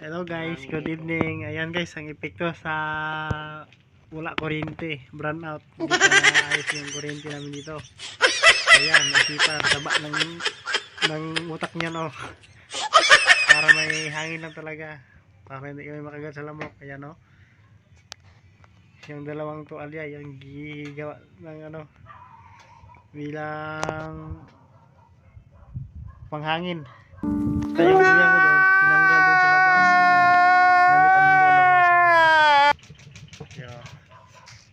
Hello guys, good evening. Ayan guys, ang epekto sa wala kuryente, brown out. Hindi pa naayos yung kuryente namin dito. Ayan, nasipa taba ng utak niya, no. Para may hangin lang talaga. Para hindi kami makagat sa lamok. Ayan, no. Yung dalawang tuwalya, yung gigawa ng bilang panghangin. Kaya yung uyan ko doon, tinanggal doon sa labas. Namit ang mundo lang guys. Yan.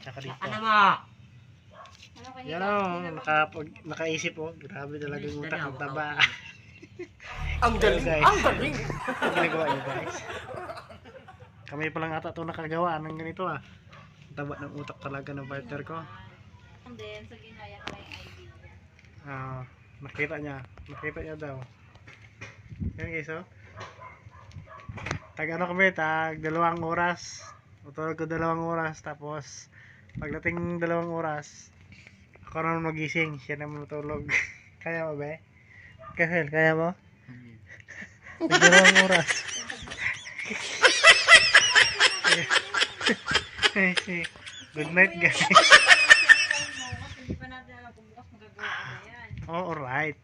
Tsaka dito. Yan o, nakaisip o. Grabe talaga yung utak ng taba. Ang galing! Ang galing! Ang ginagawa nyo guys. Kami pa lang ata ito nakagawa ng ganito ah. Taba ng utak talaga ng partner ko. And then, so ginaya ko lang yung idea. Nakita niya daw. Yan guys oh. Tag kami, 2 oras. Tutulog ko 2 oras. Tapos pagdating 2 oras, ako naman magising, siya naman matulog. Kaya mo ba? Kasel, kaya mo? 2 oras. Good night guys. Hindi pa natin alam kung bukas magagawa ko yan. Oh, alright.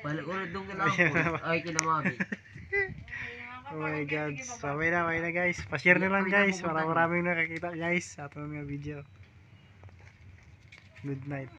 Balik ulit doon kailangan. Ay, kinamami. Oh my god. So, may na guys. Pa-share na lang guys. Maraming nakakita guys sa ating mga video. Good night.